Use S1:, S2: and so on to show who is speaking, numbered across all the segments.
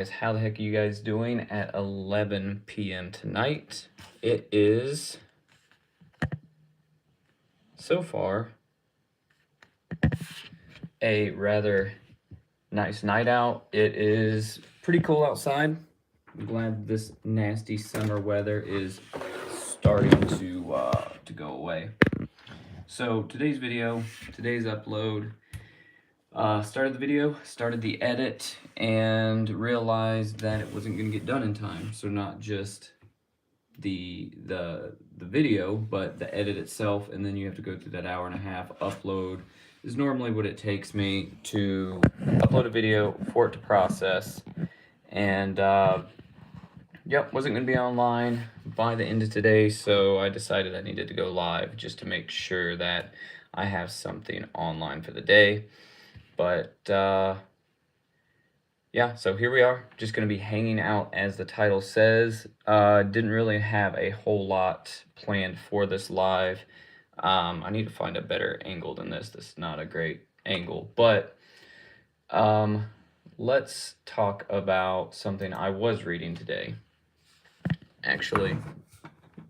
S1: How the heck are you guys doing at 11 p.m. tonight? It is, so far, a rather nice night out. It is pretty cool outside. I'm glad this nasty summer weather is starting to go away. So today's upload, started the video, started the edit, and realized that it wasn't going to get done in time. So not just the video, but the edit itself, and then you have to go through that hour and a half upload is normally what it takes me to upload a video for it to process. And yep, wasn't going to be online by the end of today, so I decided I needed to go live just to make sure that I have something online for the day. But yeah, so here we are, just going to be hanging out as the title says. Didn't really have a whole lot planned for this live. I need to find a better angle than this. This is not a great angle, but let's talk about something I was reading today. Actually,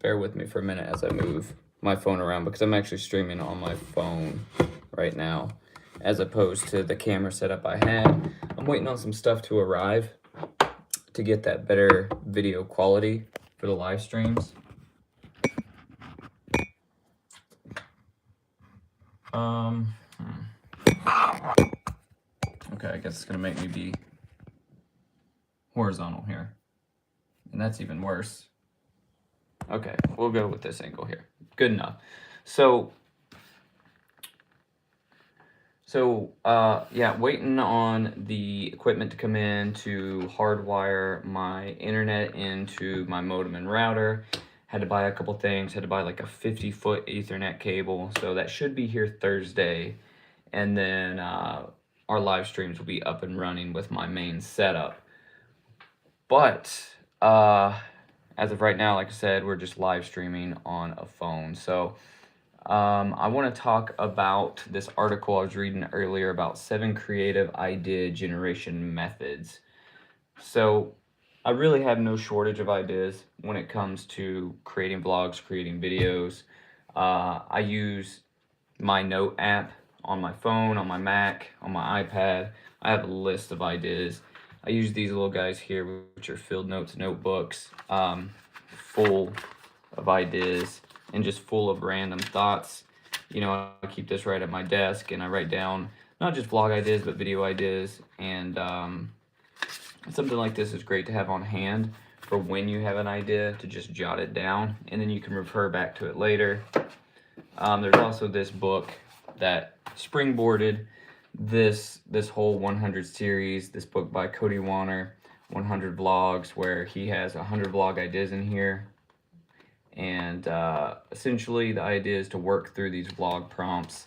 S1: bear with me for a minute as I move my phone around because I'm actually streaming on my phone right now, as opposed to the camera setup I had. I'm waiting on some stuff to arrive to get that better video quality for the live streams. Okay, I guess it's gonna make me be horizontal here, and that's even worse. Okay, we'll go with this angle here. Good enough. So yeah, waiting on the equipment to come in to hardwire my internet into my modem and router. Had to buy a couple things, had to buy like a 50-foot Ethernet cable, so that should be here Thursday. And then our live streams will be up and running with my main setup. But as of right now, like I said, we're just live streaming on a phone. So I want to talk about this article I was reading earlier about 7 creative idea generation methods. So I really have no shortage of ideas when it comes to creating vlogs, creating videos. I use my note app on my phone, on my Mac, on my iPad. I have a list of ideas. I use these little guys here, which are Field Notes notebooks, full of ideas and just full of random thoughts. You know, I keep this right at my desk and I write down not just vlog ideas, but video ideas. And something like this is great to have on hand for when you have an idea to just jot it down and then you can refer back to it later. There's also this book that springboarded this whole 100 series, this book by Cody Warner, 100 Vlogs, where he has 100 vlog ideas in here. And essentially the idea is to work through these vlog prompts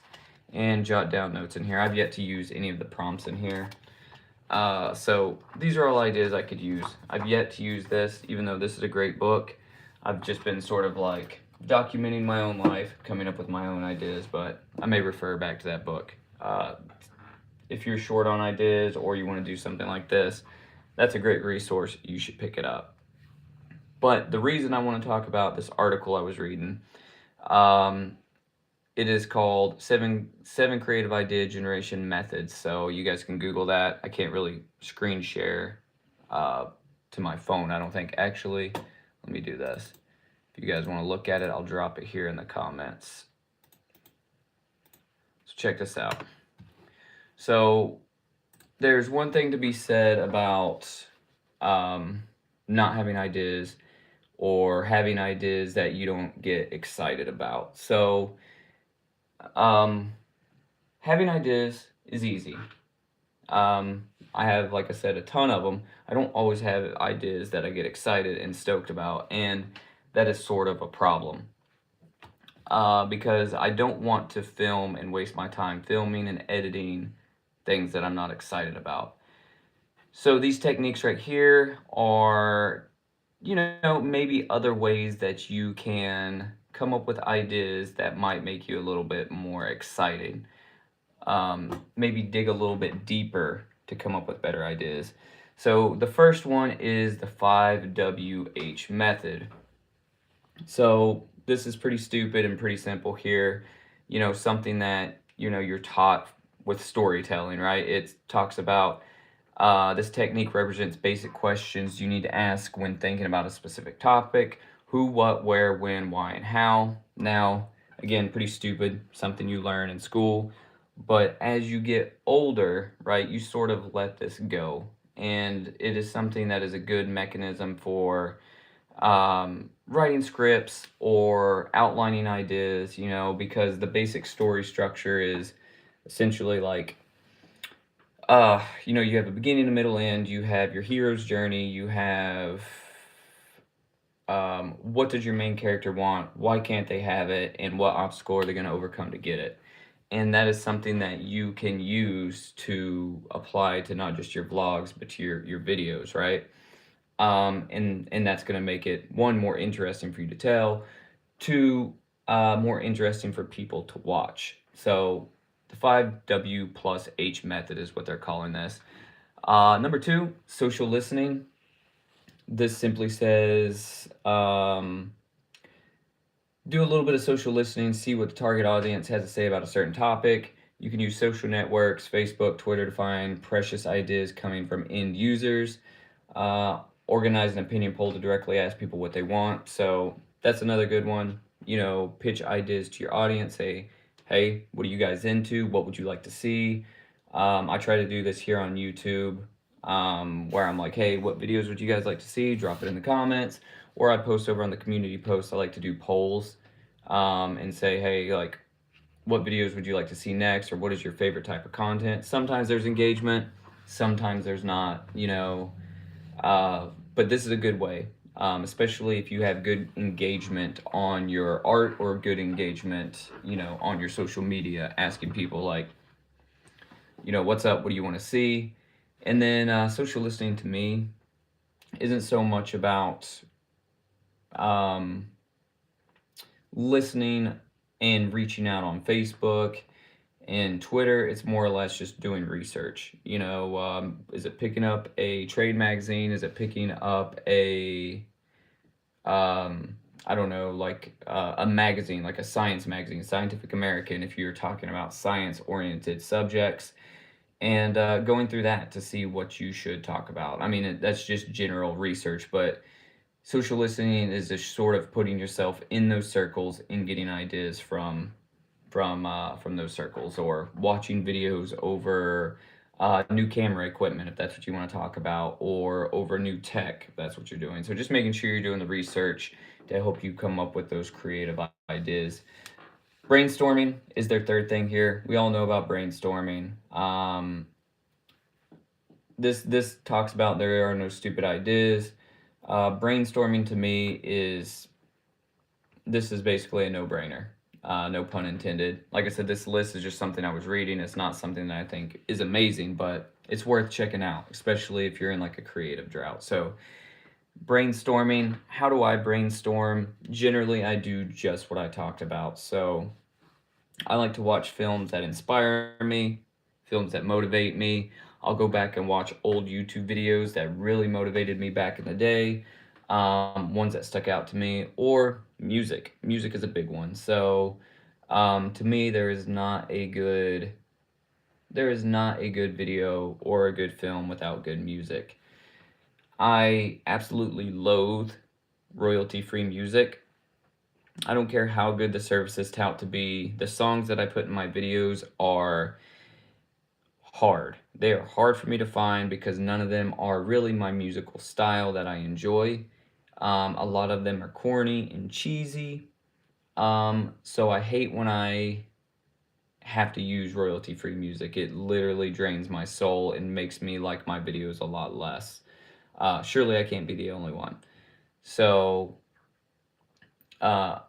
S1: and jot down notes in here. I've yet to use any of the prompts in here. So these are all ideas I could use. I've yet to use this, even though this is a great book. I've just been sort of like documenting my own life, coming up with my own ideas, but I may refer back to that book. If you're short on ideas or you want to do something like this, that's a great resource. You should pick it up. But the reason I want to talk about this article I was reading, it is called seven creative idea generation methods. So you guys can Google that. I can't really screen share to my phone, I don't think. Actually, let me do this. If you guys want to look at it, I'll drop it here in the comments. So check this out. So there's one thing to be said about not having ideas or having ideas that you don't get excited about. So having ideas is easy. I have, like I said, a ton of them. I don't always have ideas that I get excited and stoked about, and that is sort of a problem. Because I don't want to film and waste my time filming and editing things that I'm not excited about. So these techniques right here are, you know, maybe other ways that you can come up with ideas that might make you a little bit more exciting. Maybe dig a little bit deeper to come up with better ideas. So the first one is the 5WH method. So this is pretty stupid and pretty simple here. Something that, you're taught with storytelling, right? It talks about this technique represents basic questions you need to ask when thinking about a specific topic: who, what, where, when, why, and how. Now, again, pretty stupid, something you learn in school. But as you get older, right, you sort of let this go. And it is something that is a good mechanism for writing scripts or outlining ideas, because the basic story structure is essentially like, you have a beginning, a middle, end. You have your hero's journey. You have what does your main character want? Why can't they have it? And what obstacle are they going to overcome to get it? And that is something that you can use to apply to not just your vlogs, but to your videos, right? And that's going to make it, one, more interesting for you to tell, two, more interesting for people to watch. So the 5W plus H method is what they're calling this. Number two, social listening. This simply says, do a little bit of social listening, see what the target audience has to say about a certain topic. You can use social networks, Facebook, Twitter, to find precious ideas coming from end users. Organize an opinion poll to directly ask people what they want. So that's another good one. Pitch ideas to your audience. Say, hey, what are you guys into? What would you like to see? I try to do this here on YouTube, where I'm like, hey, what videos would you guys like to see? Drop it in the comments. Or I post over on the community posts. I like to do polls, and say, hey, like, what videos would you like to see next? Or what is your favorite type of content? Sometimes there's engagement, sometimes there's not, but this is a good way, especially if you have good engagement on your art or good engagement, on your social media, asking people like, what's up? What do you want to see? And then social listening to me isn't so much about um, listening and reaching out on Facebook and Twitter. It's more or less just doing research. Is it picking up a trade magazine? Is it picking up I don't know, like a magazine, like a science magazine, Scientific American, if you're talking about science oriented subjects, and going through that to see what you should talk about. I mean, that's just general research, but social listening is just sort of putting yourself in those circles and getting ideas from those circles, or watching videos over new camera equipment if that's what you want to talk about, or over new tech if that's what you're doing. So just making sure you're doing the research to help you come up with those creative ideas. Brainstorming is their third thing here. We all know about brainstorming. This talks about there are no stupid ideas. Brainstorming to me is basically a no-brainer. No pun intended. Like I said, this list is just something I was reading. It's not something that I think is amazing, but it's worth checking out, especially if you're in like a creative drought. So brainstorming, how do I brainstorm? Generally, I do just what I talked about. So I like to watch films that inspire me, films that motivate me. I'll go back and watch old YouTube videos that really motivated me back in the day, ones that stuck out to me, or music. Music is a big one. So to me, there is not a good video or a good film without good music. I absolutely loathe royalty-free music. I don't care how good the services tout to be. The songs that I put in my videos are hard. They are hard for me to find because none of them are really my musical style that I enjoy. A lot of them are corny and cheesy. So I hate when I have to use royalty-free music. It literally drains my soul and makes me like my videos a lot less. Surely I can't be the only one. So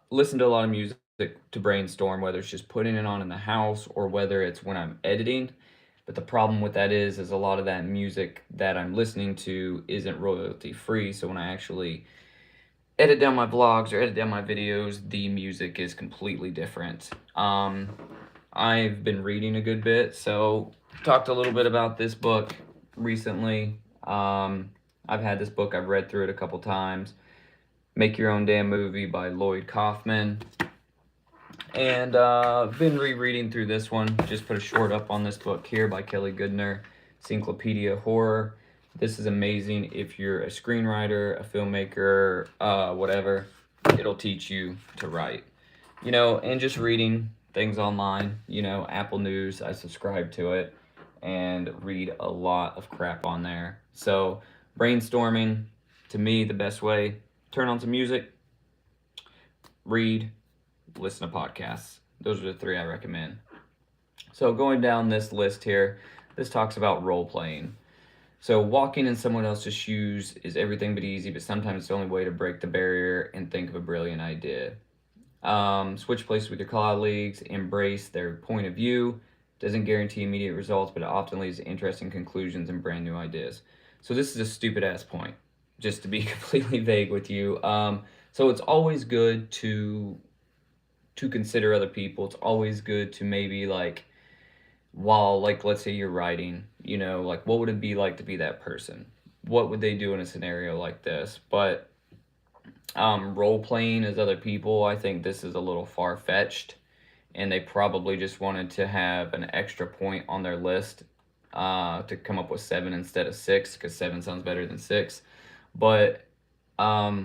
S1: listen to a lot of music to brainstorm, whether it's just putting it on in the house or whether it's when I'm editing. But the problem with that is a lot of that music that I'm listening to isn't royalty free. So when I actually edit down my vlogs or edit down my videos, the music is completely different. I've been reading a good bit, so talked a little bit about this book recently. I've had this book, I've read through it a couple times. Make Your Own Damn Movie by Lloyd Kaufman. And I've been rereading through this one. Just put a short up on this book here by Kelly Goodner, Encyclopedia Horror. This is amazing if you're a screenwriter, a filmmaker, whatever. It'll teach you to write. And just reading things online, Apple News, I subscribe to it and read a lot of crap on there. So, brainstorming, to me, the best way, turn on some music, read, listen to podcasts. Those are the 3 I recommend. So, going down this list here, this talks about role playing. So, walking in someone else's shoes is everything but easy, but sometimes it's the only way to break the barrier and think of a brilliant idea. Switch places with your colleagues, embrace their point of view. Doesn't guarantee immediate results, but it often leads to interesting conclusions and brand new ideas. So this is a stupid ass point, just to be completely vague with you. So it's always good to consider other people. It's always good to maybe while let's say you're writing, what would it be like to be that person? What would they do in a scenario like this? But role playing as other people, I think this is a little far fetched, and they probably just wanted to have an extra point on their list to come up with 7 instead of 6, because 7 sounds better than 6. But I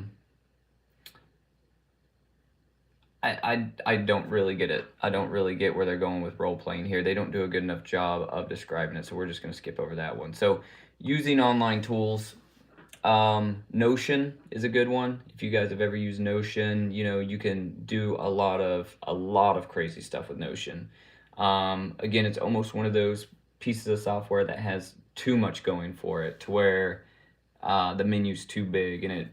S1: don't really get it. I don't really get where they're going with role playing here. They don't do a good enough job of describing it, so we're just going to skip over that one. So, using online tools, Notion is a good one. If you guys have ever used Notion, you can do a lot of crazy stuff with Notion. Again, it's almost one of those pieces of software that has too much going for it, to where the menu's too big and it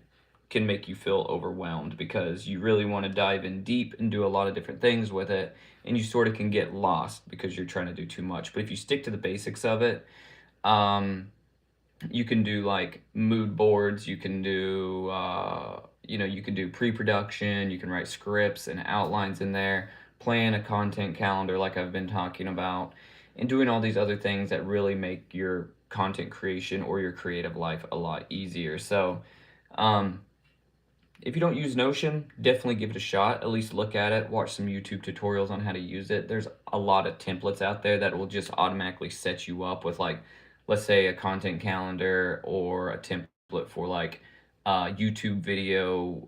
S1: can make you feel overwhelmed because you really want to dive in deep and do a lot of different things with it, and you sort of can get lost because you're trying to do too much. But if you stick to the basics of it, you can do mood boards, you can do you can do pre-production, you can write scripts and outlines in there, plan a content calendar like I've been talking about, and doing all these other things that really make your content creation or your creative life a lot easier. So if you don't use Notion, definitely give it a shot. At least look at it, watch some YouTube tutorials on how to use it. There's a lot of templates out there that will just automatically set you up with let's say a content calendar or a template for YouTube video,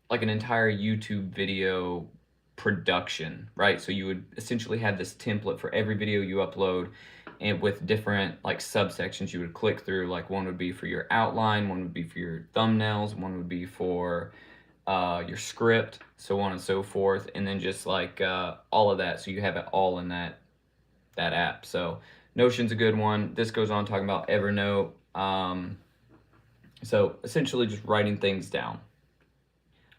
S1: like an entire YouTube video production, right? So you would essentially have this template for every video you upload, and with different subsections you would click through. One would be for your outline, one would be for your thumbnails, one would be for your script, so on and so forth, and then just all of that, so you have it all in that app. So Notion's a good one. This goes on talking about Evernote. So essentially just writing things down.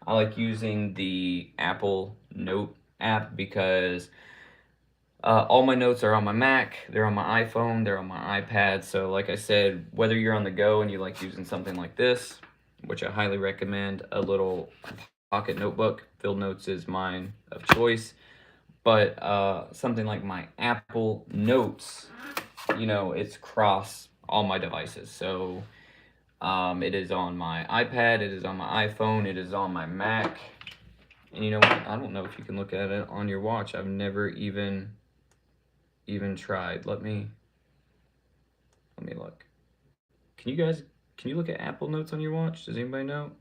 S1: I like using the Apple Note app because all my notes are on my Mac, they're on my iPhone, they're on my iPad. So like I said, whether you're on the go and you like using something like this, which I highly recommend, a little pocket notebook, Field Notes is mine of choice. But something like my Apple Notes, it's across all my devices. So it is on my iPad, it is on my iPhone, it is on my Mac. And you know what? I don't know if you can look at it on your watch. I've never even tried. Let me look. Can you look at Apple Notes on your watch? Does anybody know?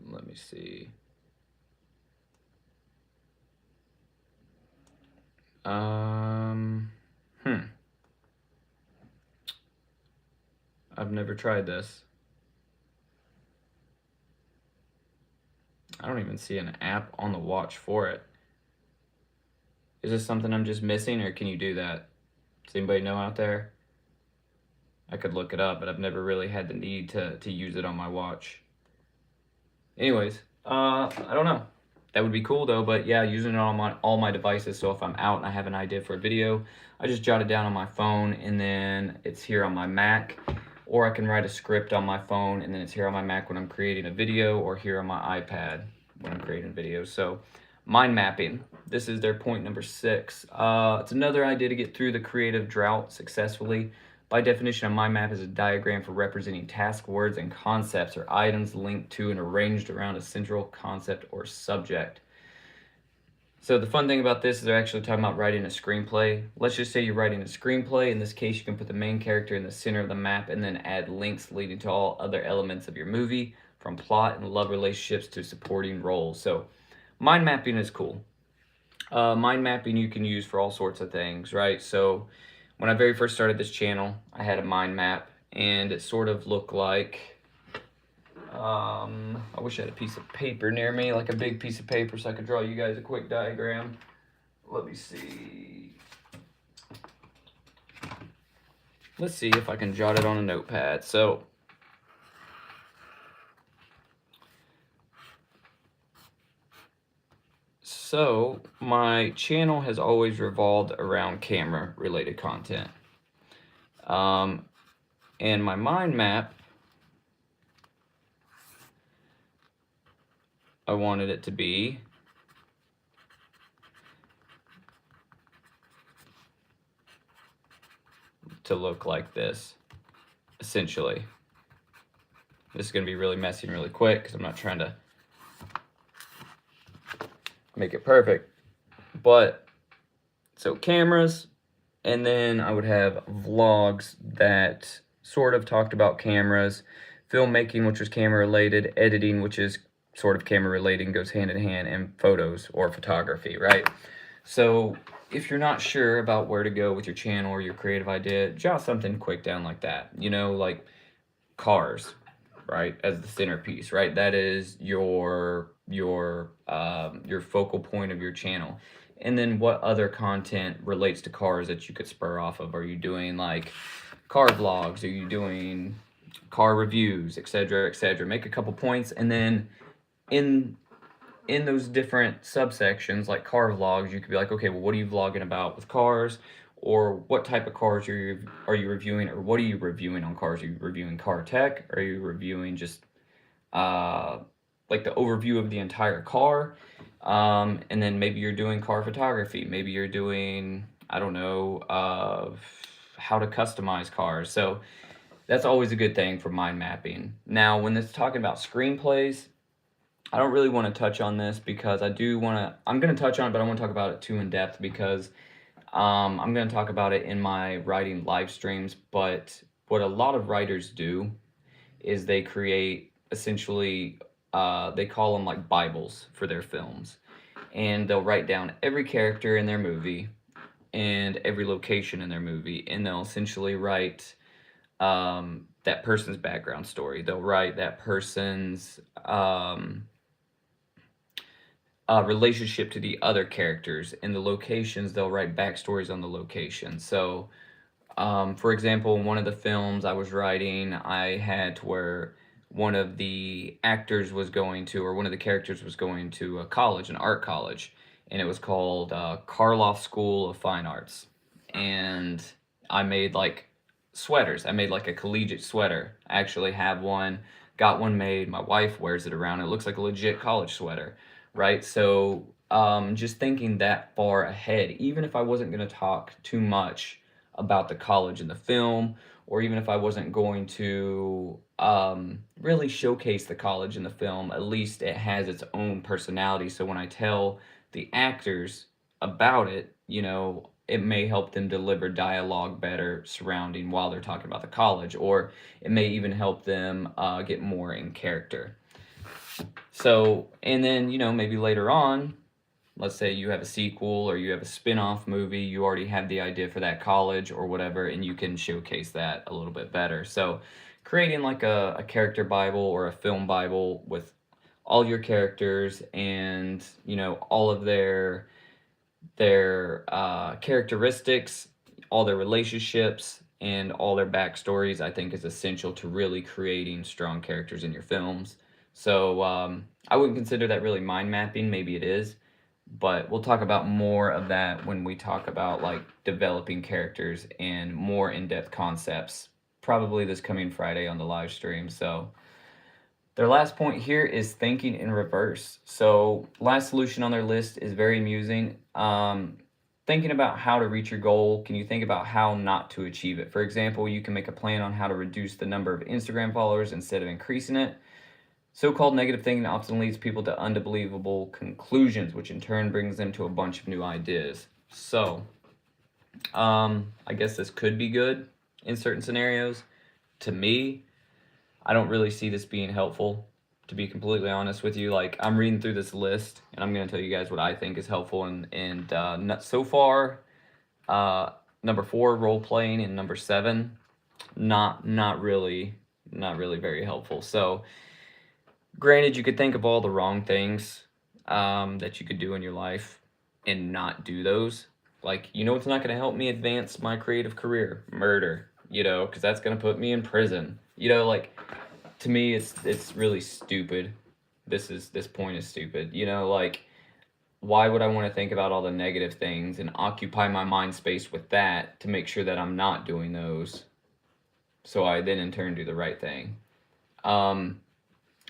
S1: Let me see. I've never tried this. I don't even see an app on the watch for it. Is this something I'm just missing, or can you do that? Does anybody know out there? I could look it up, but I've never really had the need to use it on my watch. Anyways, I don't know. That would be cool though, but yeah, using it on all my devices. So if I'm out and I have an idea for a video, I just jot it down on my phone, and then it's here on my Mac. Or I can write a script on my phone, and then it's here on my Mac when I'm creating a video, or here on my iPad when I'm creating a video. So Mind mapping. This is their point number 6. It's another idea to get through the creative drought successfully. By definition, a mind map is a diagram for representing task, words, and concepts or items linked to and arranged around a central concept or subject. So the fun thing about this is they're actually talking about writing a screenplay. Let's just say you're writing a screenplay. In this case, you can put the main character in the center of the map and then add links leading to all other elements of your movie, from plot and love relationships to supporting roles. So mind mapping is cool. Mind mapping you can use for all sorts of things, right? So when I very first started this channel, I had a mind map, and it sort of looked like, I wish I had a piece of paper near me, like a big piece of paper, so I could draw you guys a quick diagram. Let me see. Let's see if I can jot it on a notepad. So my channel has always revolved around camera related content. And my mind map, I wanted it to be to look like this, essentially. This is going to be really messy and really quick because I'm not trying to make it perfect. But so cameras, and then I would have vlogs that sort of talked about cameras, filmmaking, which was camera related, editing, which is sort of camera related and goes hand in hand, and photos or photography, right? So if you're not sure about where to go with your channel or your creative idea, jot something quick down like that. You know, like cars, right, as the centerpiece, right? That is your focal point of your channel. And then what other content relates to cars that you could spur off of? Are you doing like car vlogs? Are you doing car reviews, etc., etc.? Make a couple points, and then in those different subsections, like car vlogs, you could be like, okay, well, what are you vlogging about with cars? Or what type of cars are you reviewing, or what are you reviewing on cars? Are you reviewing car tech? Are you reviewing just like the overview of the entire car? And then maybe you're doing car photography. Maybe you're doing, I don't know, how to customize cars. So that's always a good thing for mind mapping. Now, when it's talking about screenplays, I don't really want to touch on this because I'm going to touch on it, but I won't talk about it too in depth because I'm going to talk about it in my writing live streams. But what a lot of writers do is they create essentially, they call them like Bibles for their films. And they'll write down every character in their movie and every location in their movie. And they'll essentially write that person's background story. They'll write that person's relationship to the other characters. In the locations, they'll write backstories on the location. So, for example, in one of the films I was writing, I had to where one of the actors was going to, or one of the characters was going to a college, an art college, and it was called Karloff School of Fine Arts. And I made like sweaters. I made like a collegiate sweater. I actually have one, got one made. My wife wears it around. It looks like a legit college sweater, right? So just thinking that far ahead, even if I wasn't going to talk too much about the college in the film, or even if I wasn't going to really showcase the college in the film, at least it has its own personality. So when I tell the actors about it, you know, it may help them deliver dialogue better surrounding while they're talking about the college, or it may even help them get more in character. So, and then, you know, maybe later on, let's say you have a sequel or you have a spin-off movie, you already have the idea for that college or whatever, and you can showcase that a little bit better. So creating like a character Bible or a film Bible with all your characters and, you know, all of their characteristics, all their relationships, and all their backstories, I think is essential to really creating strong characters in your films. So I wouldn't consider that really mind mapping. Maybe it is, but we'll talk about more of that when we talk about like developing characters and more in-depth concepts, probably this coming Friday on the live stream. So Their last point here is thinking in reverse. So, last solution on their list is very amusing. Thinking about how to reach your goal, can you think about how not to achieve it? For example, you can make a plan on how to reduce the number of Instagram followers instead of increasing it. So called negative thinking often leads people to unbelievable conclusions, which in turn brings them to a bunch of new ideas. So, I guess this could be good in certain scenarios. To me, I don't really see this being helpful, to be completely honest with you. Like, I'm reading through this list, and I'm going to tell you guys what I think is helpful. And so far, uh, number 4, role playing, and number 7, not really very helpful. So, granted, you could think of all the wrong things that you could do in your life and not do those. Like, it's not going to help me advance my creative career? Murder, because that's going to put me in prison. Like, to me, it's really stupid. This point is stupid. Like, why would I want to think about all the negative things and occupy my mind space with that to make sure that I'm not doing those, so I then in turn do the right thing? Um,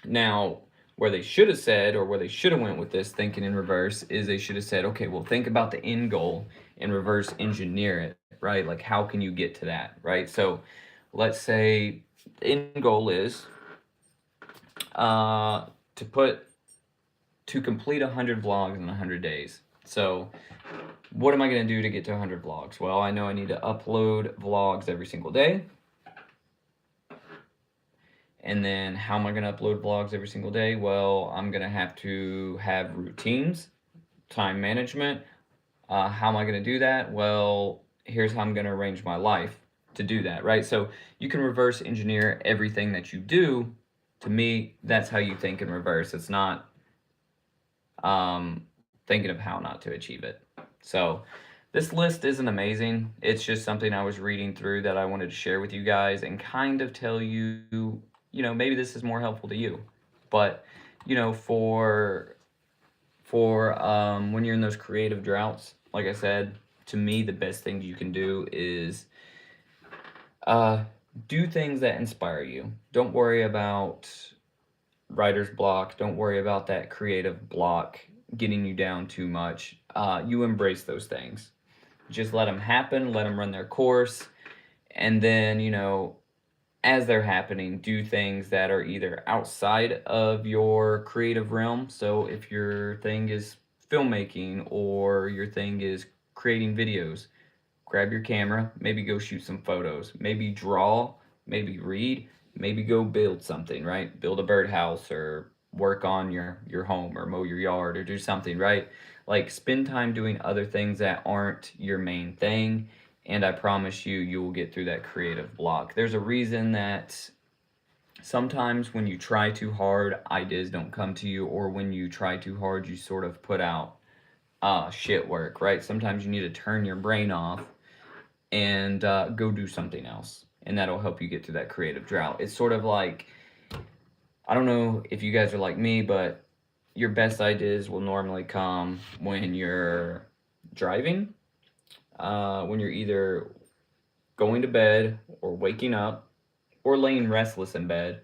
S1: Now, where they should have said, or where they should have went with this thinking in reverse, is they should have said, okay, well, think about the end goal and reverse engineer it, right? Like, how can you get to that, right? So, let's say the end goal is uh, to put to complete 100 vlogs in 100 days. So, what am I going to do to get to 100 vlogs? Well, I know I need to upload vlogs every single day. And then how am I going to upload vlogs every single day? Well, I'm going to have routines, time management. How am I going to do that? Well, here's how I'm going to arrange my life to do that, right? So you can reverse engineer everything that you do. To me, that's how you think in reverse. It's not thinking of how not to achieve it. So this list isn't amazing. It's just something I was reading through that I wanted to share with you guys and kind of tell you, maybe this is more helpful to you. But, for when you're in those creative droughts, like I said, to me, the best thing you can do is uh, do things that inspire you. Don't worry about writer's block. Don't worry about that creative block getting you down too much. You embrace those things. Just let them happen, let them run their course, and then, as they're happening, do things that are either outside of your creative realm. So if your thing is filmmaking or your thing is creating videos, grab your camera, maybe go shoot some photos, maybe draw, maybe read, maybe go build something, right? Build a birdhouse or work on your home or mow your yard or do something, right? Like, spend time doing other things that aren't your main thing, and I promise you will get through that creative block. There's a reason that sometimes when you try too hard, ideas don't come to you, or when you try too hard, you sort of put out shit work, right? Sometimes you need to turn your brain off and go do something else, and that'll help you get through that creative drought. It's sort of like, I don't know if you guys are like me, but your best ideas will normally come when you're driving, when you're either going to bed or waking up or laying restless in bed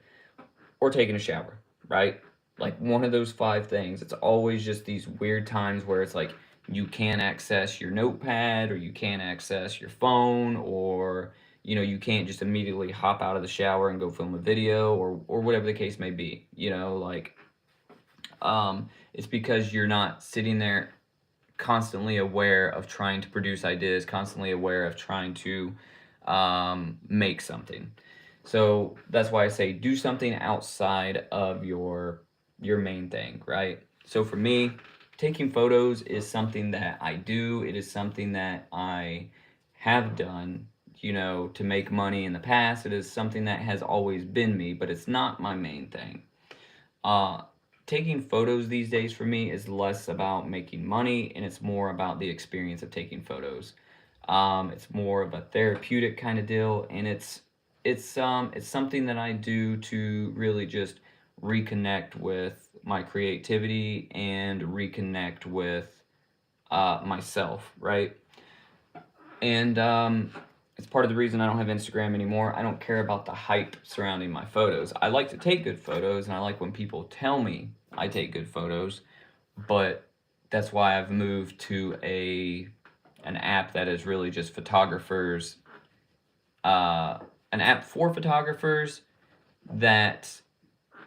S1: or taking a shower, right? Like, one of those 5 things. It's always just these weird times where it's like you can't access your notepad or you can't access your phone, or you can't just immediately hop out of the shower and go film a video, or whatever the case may be. Like, it's because you're not sitting there constantly aware of trying to produce ideas, constantly aware of trying to make something. So that's why I say do something outside of your main thing, right? So for me, taking photos is something that I do. It is something that I have done, to make money in the past. It is something that has always been me, but it's not my main thing. Uh, Taking photos these days for me is less about making money, and it's more about the experience of taking photos. It's more of a therapeutic kind of deal, and it's something that I do to really just reconnect with my creativity and reconnect with myself, right? And It's part of the reason I don't have Instagram anymore. I don't care about the hype surrounding my photos. I like to take good photos, and I like when people tell me I take good photos, but that's why I've moved to an app that is really just photographers, an app for photographers that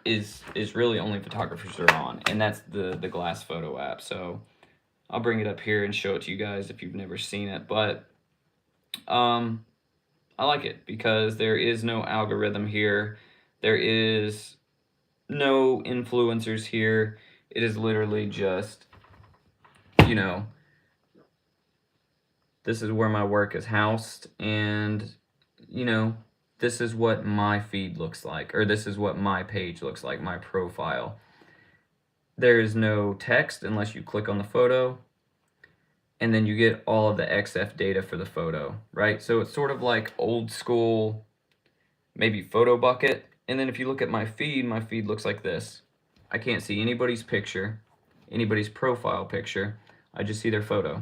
S1: is really only photographers are on, and that's the Glass Photo app. So I'll bring it up here and show it to you guys if you've never seen it. But I like it because there is no algorithm here. There is no influencers here. It is literally just, you know, this is where my work is housed, and, you know, this is what my feed looks like, or this is what my page looks like, my profile. There is no text unless you click on the photo, and then you get all of the XF data for the photo, right? So it's sort of like old school, maybe photo bucket. And then if you look at my feed looks like this. I can't see anybody's picture, anybody's profile picture. I just see their photo.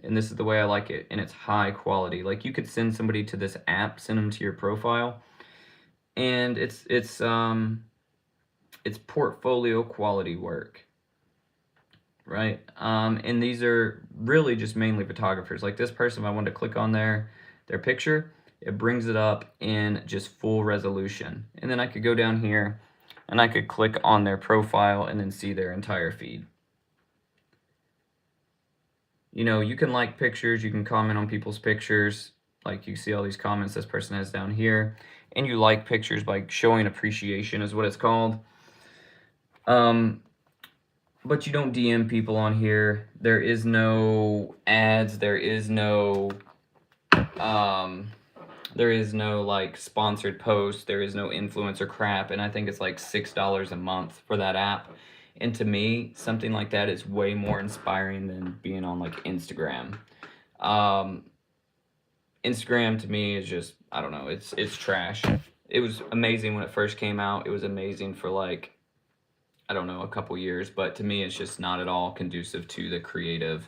S1: And this is the way I like it, and it's high quality. Like, you could send somebody to this app, send them to your profile, and it's portfolio quality work, right? And these are really just mainly photographers. Like this person, if I wanted to click on their picture, it brings it up in just full resolution. And then I could go down here and I could click on their profile and then see their entire feed. You know, you can like pictures, you can comment on people's pictures. Like, you see all these comments this person has down here, and you like pictures by showing appreciation is what it's called. But you don't DM people on here. There is no ads. There is no like sponsored posts. There is no influencer crap. And I think it's like $6 a month for that app. And to me, something like that is way more inspiring than being on like Instagram. Instagram to me is just, I don't know, it's trash. It was amazing when it first came out. It was amazing for like, I don't know, a couple years, but to me it's just not at all conducive to the creative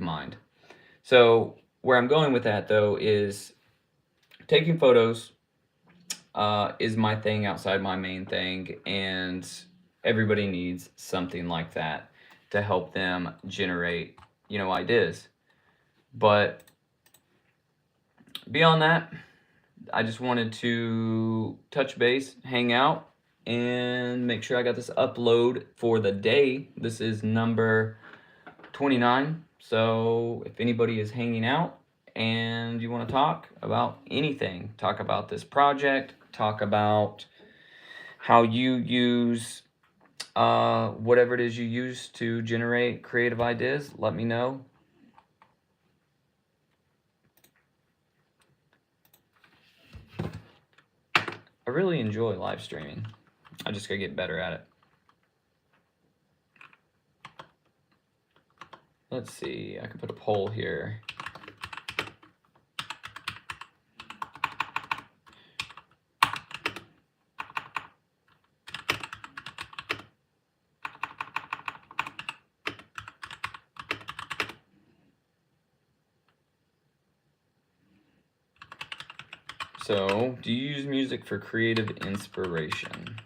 S1: mind. So where I'm going with that though is taking photos is my thing outside my main thing, and everybody needs something like that to help them generate, you know, ideas. But beyond that, I just wanted to touch base, hang out, and make sure I got this upload for the day. This is number 29. So if anybody is hanging out and you want to talk about anything, talk about this project, talk about how you use whatever it is you use to generate creative ideas, let me know. I really enjoy live streaming. I just gotta get better at it. Let's see, I can put a poll here. So, do you use music for creative inspiration?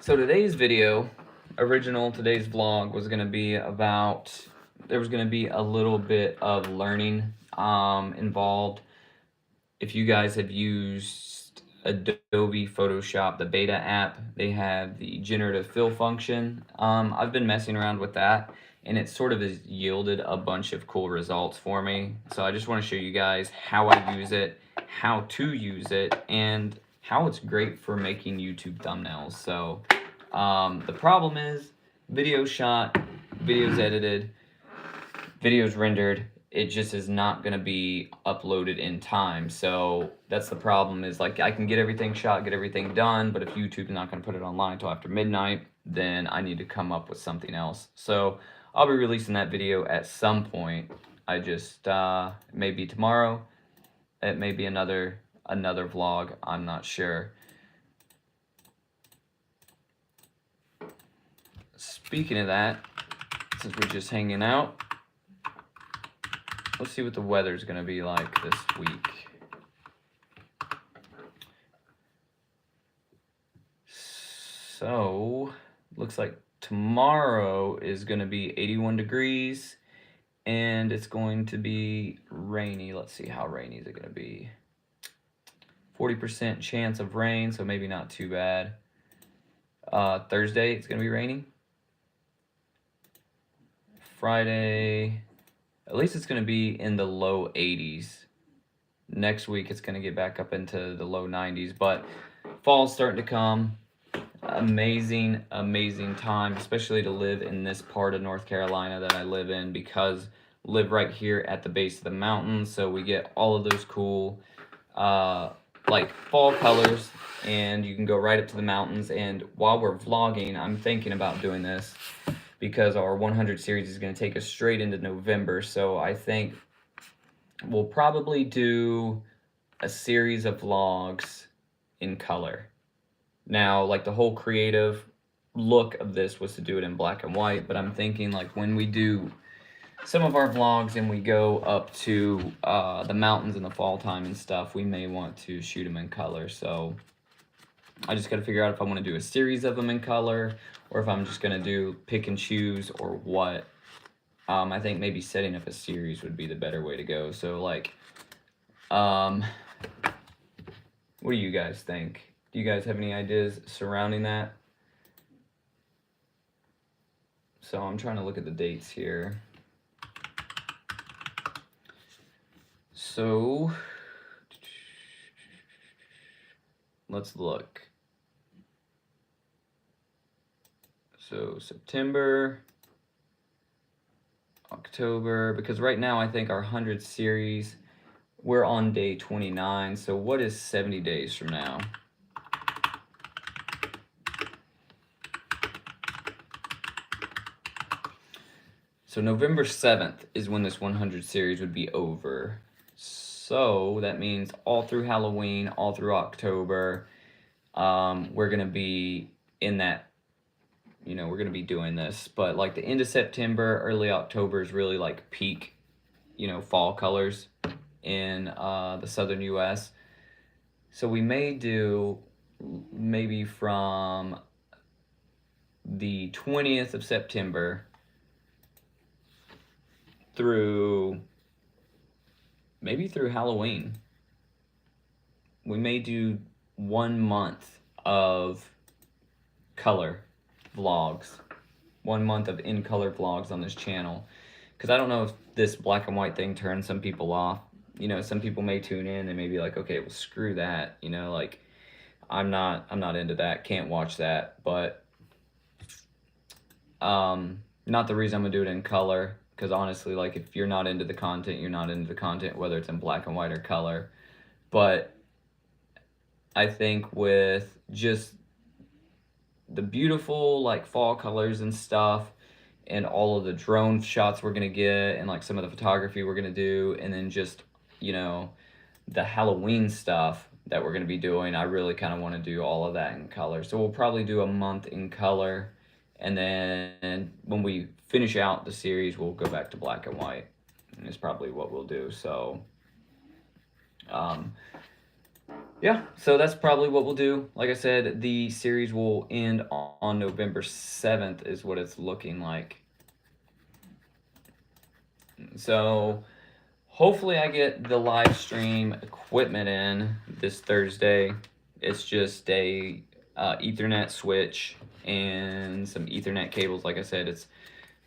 S1: So today's video, today's vlog was going to be about, there was going to be a little bit of learning involved. If you guys have used Adobe Photoshop, the beta app, they have the generative fill function. I've been messing around with that, and it sort of has yielded a bunch of cool results for me. So I just want to show you guys how I use it, how to use it, and how it's great for making YouTube thumbnails. So the problem is videos shot, videos edited, videos rendered, it just is not going to be uploaded in time. So that's the problem, is like I can get everything shot, get everything done, but if YouTube's not going to put it online until after midnight, then I need to come up with something else. So I'll be releasing that video at some point. I just, maybe tomorrow, it may be another another vlog. I'm not sure. Speaking of that, since we're just hanging out, let's see what the weather's gonna be like this week. So, looks like tomorrow is gonna be 81 degrees and it's going to be rainy. Let's see, how rainy is it gonna be? 40% chance of rain, so maybe not too bad. Thursday, it's gonna be rainy. Friday, at least it's gonna be in the low 80s. Next week, it's gonna get back up into the low 90s, but fall's starting to come. Amazing, amazing time, especially to live in this part of North Carolina that I live in, because I live right here at the base of the mountains, so we get all of those cool like fall colors, and you can go right up to the mountains. And while we're vlogging, I'm thinking about doing this because our 100 series is going to take us straight into November, so I think we'll probably do a series of vlogs in color. Now, like, the whole creative look of this was to do it in black and white, but I'm thinking, like, when we do some of our vlogs and we go up to the mountains in the fall time and stuff, we may want to shoot them in color. So I just got to figure out if I want to do a series of them in color or if I'm just going to do pick and choose or what. I think maybe setting up a series would be the better way to go. So, like, what do you guys think? Do you guys have any ideas surrounding that? So I'm trying to look at the dates here. So let's look. So September, October, because right now I think our 100 series, we're on day 29. So what is 70 days from now? So November 7th is when this 100 series would be over. So that means all through Halloween, all through October, we're going to be in that, you know, we're going to be doing this. But like the end of September, early October is really like peak, you know, fall colors in the southern US. So we may do maybe from the 20th of September through maybe through Halloween. We may do 1 month of color vlogs, 1 month of in color vlogs on this channel, because I don't know if this black and white thing turns some people off. You know, some people may tune in and may be like, okay, well, screw that, you know, like I'm not into that, can't watch that. But not the reason I'm gonna do it in color, because honestly, like, if you're not into the content, you're not into the content, whether it's in black and white or color. But I think with just the beautiful, like, fall colors and stuff, and all of the drone shots we're gonna get, and like some of the photography we're gonna do, and then just, you know, the Halloween stuff that we're gonna be doing, I really kind of want to do all of that in color. So we'll probably do a month in color, and then when we finish out the series, we'll go back to black and white. And it's probably what we'll do. So yeah, so that's probably what we'll do. Like I said, the series will end on November 7th is what it's looking like. So hopefully I get the live stream equipment in this Thursday. It's just a Ethernet switch and some Ethernet cables. Like I said, it's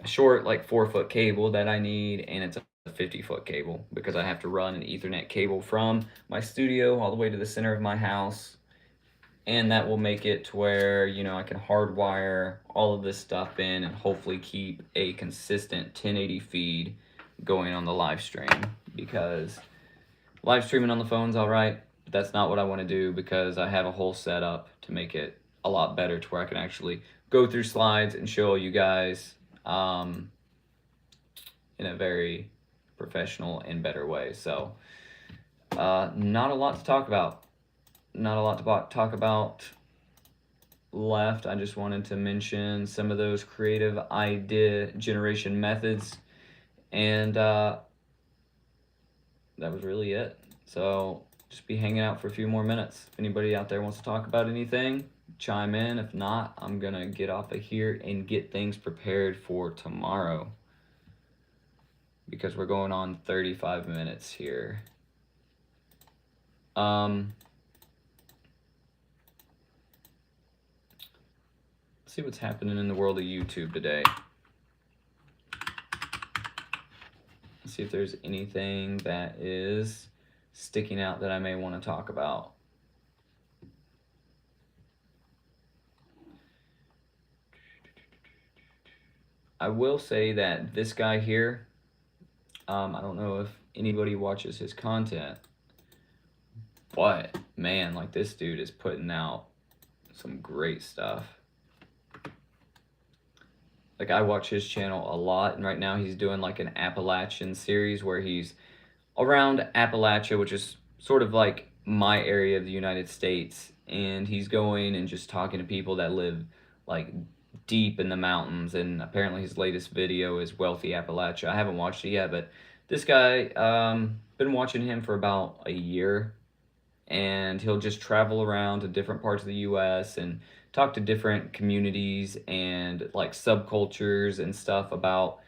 S1: a short, like 4-foot cable that I need, and it's a 50-foot cable because I have to run an Ethernet cable from my studio all the way to the center of my house. And that will make it to where, you know, I can hardwire all of this stuff in and hopefully keep a consistent 1080 feed going on the live stream, because live streaming on the phone's all right, but that's not what I want to do, because I have a whole setup to make it a lot better to where I can actually go through slides and show you guys in a very professional and better way. So Not a lot to talk about. Not a lot to talk about left. I just wanted to mention some of those creative idea generation methods, and that was really it. So just be hanging out for a few more minutes. If anybody out there wants to talk about anything, chime in. If not, I'm gonna get off of here and get things prepared for tomorrow, because we're going on 35 minutes here. Let's see what's happening in the world of YouTube today. Let's see if there's anything that is sticking out that I may want to talk about. I will say that this guy here, I don't know if anybody watches his content, but man, like, this dude is putting out some great stuff. Like, I watch his channel a lot, and right now he's doing like an Appalachian series where he's around Appalachia, which is sort of like my area of the United States, and he's going and just talking to people that live like deep in the mountains. And apparently his latest video is Wealthy Appalachia. I haven't watched it yet, but this guy, been watching him for about a year, and he'll just travel around to different parts of the US and talk to different communities and like subcultures and stuff about,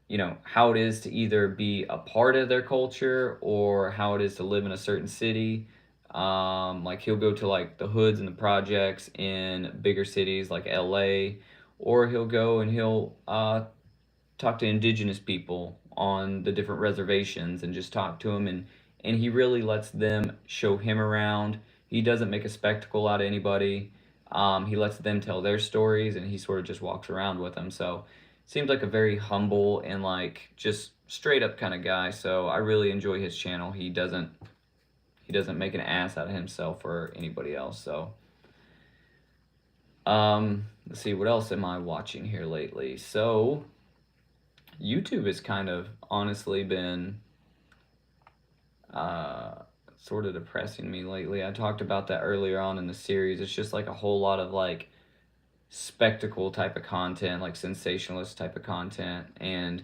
S1: you know, how it is to either be a part of their culture or how it is to live in a certain city. Like, he'll go to like the hoods and the projects in bigger cities like LA, or he'll go and he'll talk to indigenous people on the different reservations and just talk to them, and he really lets them show him around. He doesn't make a spectacle out of anybody. He lets them tell their stories, and he sort of just walks around with them. So seems like a very humble and like just straight up kind of guy. So I really enjoy his channel. He doesn't make an ass out of himself or anybody else. So let's see, what else am I watching here lately? So YouTube has kind of honestly been sort of depressing me lately. I talked about that earlier on in the series. It's just like a whole lot of like spectacle type of content, like sensationalist type of content, and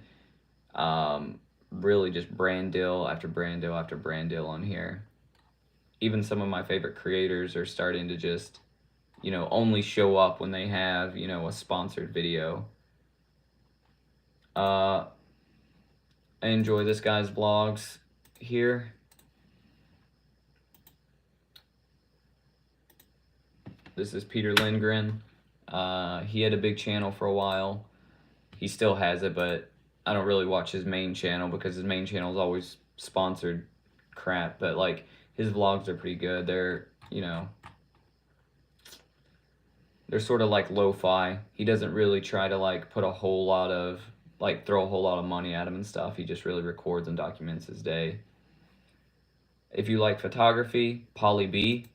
S1: really just brand deal after brand deal after brand deal on here. Even some of my favorite creators are starting to just, you know, only show up when they have, you know, a sponsored video. I enjoy this guy's vlogs here. This is Peter Lindgren. He had a big channel for a while. He still has it, but I don't really watch his main channel because his main channel is always sponsored crap. But like, his vlogs are pretty good. They're, you know, they're sort of like lo-fi. He doesn't really try to like put a whole lot of, like, throw a whole lot of money at him and stuff. He just really records and documents his day. If you like photography, Polly B.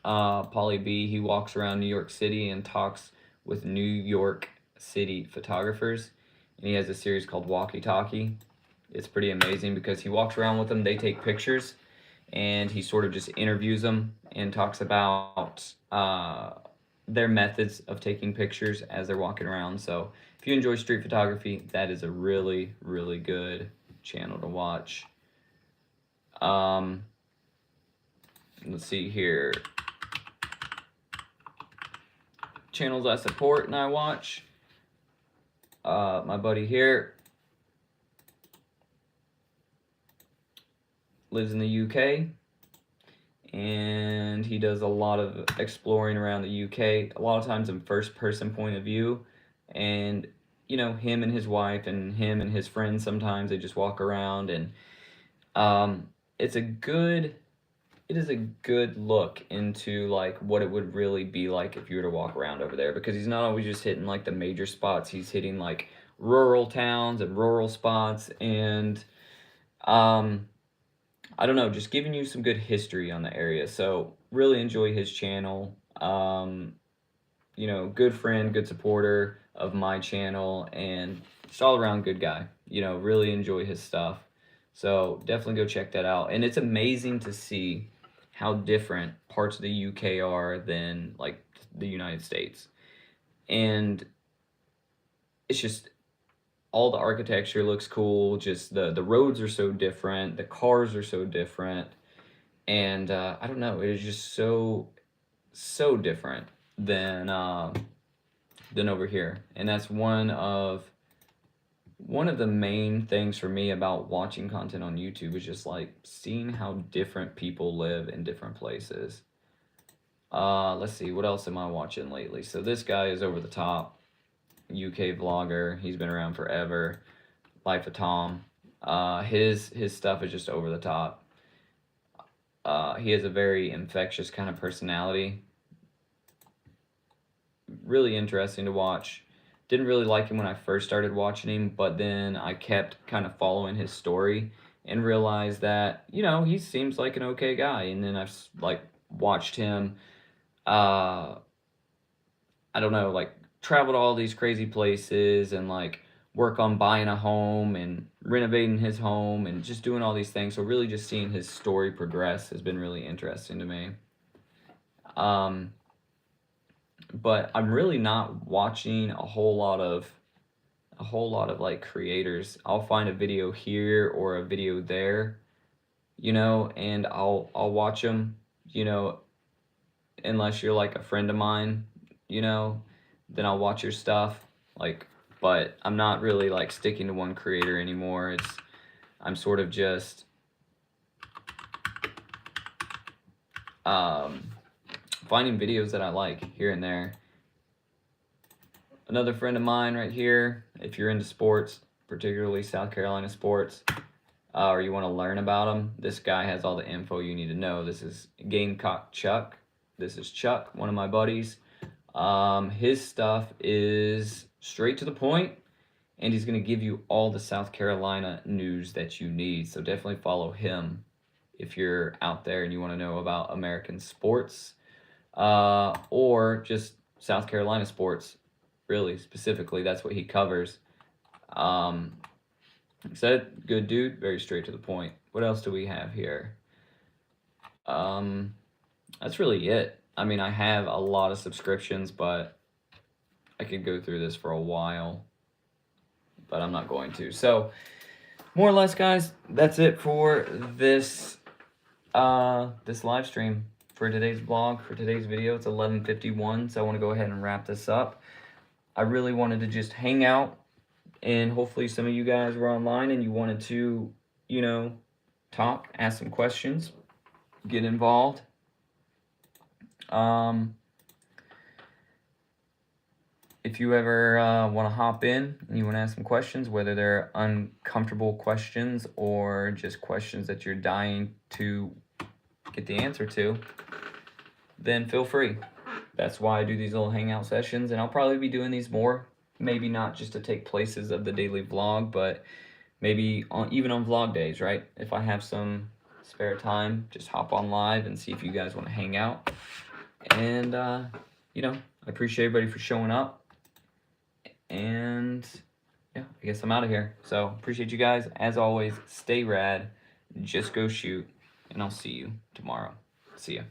S1: Polly B, he walks around New York City and talks with New York City photographers. And he has a series called Walkie Talkie. It's pretty amazing because he walks around with them, they take pictures, and he sort of just interviews them and talks about their methods of taking pictures as they're walking around. So if you enjoy street photography, that is a really, really good channel to watch. Let's see here. Channels I support and I watch. My buddy here lives in the UK, and he does a lot of exploring around the UK, a lot of times in first person point of view. And, you know, him and his wife and him and his friends, sometimes they just walk around, and it is a good look into like what it would really be like if you were to walk around over there, because he's not always just hitting like the major spots. He's hitting like rural towns and rural spots, and I don't know, just giving you some good history on the area. So really enjoy his channel. You know, good friend, good supporter of my channel, and just all around good guy. You know, really enjoy his stuff. So definitely go check that out. And it's amazing to see how different parts of the UK are than like the United States. And it's just all the architecture looks cool. Just the roads are so different, the cars are so different, and I don't know, it is just so different than over here. And that's one of the main things for me about watching content on YouTube is just like seeing how different people live in different places. Let's see, what else am I watching lately? So this guy is over the top, UK vlogger. He's been around forever. Life of Tom. His stuff is just over the top. He has a very infectious kind of personality. Really interesting to watch. Didn't really like him when I first started watching him, but then I kept kind of following his story and realized that, you know, he seems like an okay guy. And then I've like watched him, I don't know, like travel to all these crazy places and like work on buying a home and renovating his home and just doing all these things. So really just seeing his story progress has been really interesting to me. Um, but I'm really not watching a whole lot of like creators. I'll find a video here or a video there, you know, and I'll watch them, you know, unless you're like a friend of mine, you know, then I'll watch your stuff. Like, but I'm not really like sticking to one creator anymore. I'm sort of just um finding videos that I like here and there. Another friend of mine right here, if you're into sports, particularly South Carolina sports, or you want to learn about them, this guy has all the info you need to know. This is Gamecock Chuck. This is Chuck, one of my buddies. His stuff is straight to the point, and he's going to give you all the South Carolina news that you need. So definitely follow him if you're out there and you want to know about American sports, or just South Carolina sports. Really, specifically, that's what he covers. Like I said, good dude, very straight to the point. What else do we have here? That's really it. I mean, I have a lot of subscriptions, but I could go through this for a while, but I'm not going to. So, more or less, guys, that's it for this this live stream for today's vlog, for today's video. It's 11:51, so I want to go ahead and wrap this up. I really wanted to just hang out, and hopefully some of you guys were online and you wanted to, you know, talk, ask some questions, get involved. If you ever want to hop in and you want to ask some questions, whether they're uncomfortable questions or just questions that you're dying to get the answer to, then feel free. That's why I do these little hangout sessions, and I'll probably be doing these more. Maybe not just to take places of the daily vlog, but maybe even on vlog days, right? If I have some spare time, just hop on live and see if you guys want to hang out. And, you know, I appreciate everybody for showing up. And, yeah, I guess I'm out of here. So, appreciate you guys. As always, stay rad, just go shoot, and I'll see you tomorrow. See ya.